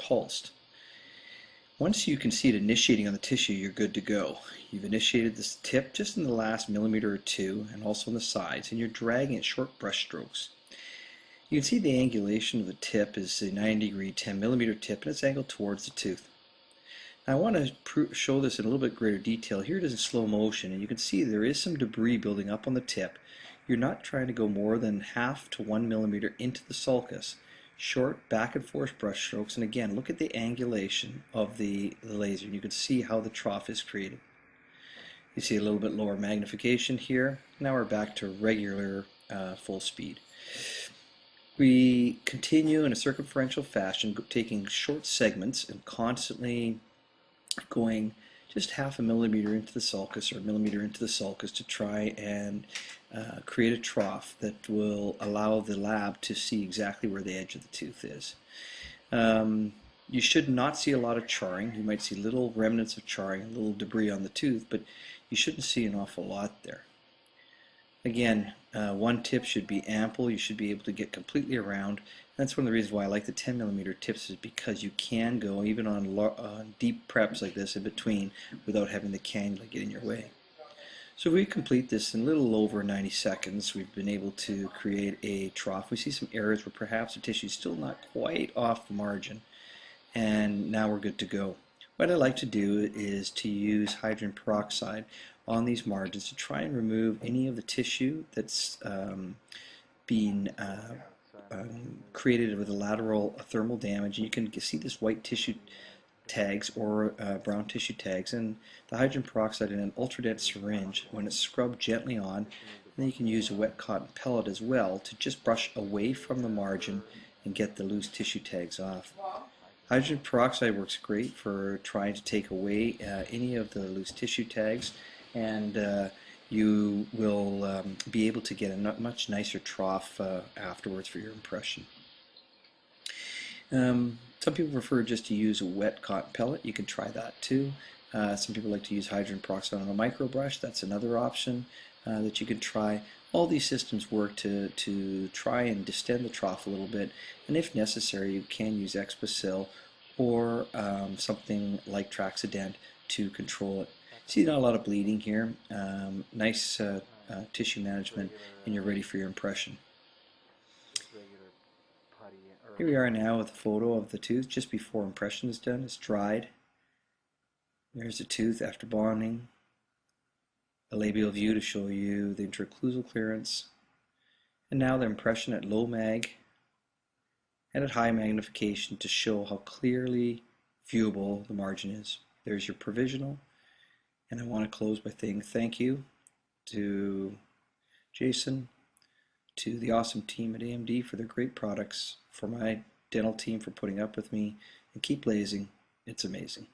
pulsed. Once you can see it initiating on the tissue, you're good to go. You've initiated this tip just in the last millimeter or two, and also on the sides, and you're dragging it short brush strokes. You can see the angulation of the tip is a 90-degree 10-millimeter tip, and it's angled towards the tooth. Now I want to show this in a little bit greater detail. Here it is in slow motion, and you can see there is some debris building up on the tip. You're not trying to go more than half to 1 millimeter into the sulcus. Short back and forth brush strokes, and again look at the angulation of the laser. You can see how the trough is created. You see a little bit lower magnification here. Now we're back to regular full speed. We continue in a circumferential fashion, taking short segments and constantly going just half a millimeter into the sulcus or a millimeter into the sulcus to try and create a trough that will allow the lab to see exactly where the edge of the tooth is. You should not see a lot of charring. You might see little remnants of charring, a little debris on the tooth, but you shouldn't see an awful lot there. Again, one tip should be ample. You should be able to get completely around. That's one of the reasons why I like the 10-millimeter tips, is because you can go even on deep preps like this in between without having the cannula get in your way. So if we complete this in a little over 90 seconds, we've been able to create a trough. We see some areas where perhaps the tissue is still not quite off the margin, and now we're good to go. What I like to do is to use hydrogen peroxide on these margins to try and remove any of the tissue that's been created with a lateral thermal damage. And you can see this white tissue tags or brown tissue tags, and the hydrogen peroxide in an ultra-dense syringe, when it's scrubbed gently on, and then you can use a wet cotton pellet as well to just brush away from the margin and get the loose tissue tags off. Hydrogen peroxide works great for trying to take away any of the loose tissue tags, and you will be able to get a much nicer trough afterwards for your impression. Some people prefer just to use a wet cotton pellet. You can try that too. Some people like to use hydrogen peroxide on a micro brush. That's another option that you can try. All these systems work to try and distend the trough a little bit, and if necessary you can use Expasil or something like Traxident to control it. See, not a lot of bleeding here. Nice tissue management, and you're ready for your impression. Here we are now with a photo of the tooth just before impression is done. It's dried. There's the tooth after bonding. A labial view to show you the interocclusal clearance. And now the impression at low mag and at high magnification to show how clearly viewable the margin is. There's your provisional. And I want to close by saying thank you to Jason, to the awesome team at AMD for their great products, for my dental team for putting up with me, and keep lasing. It's amazing.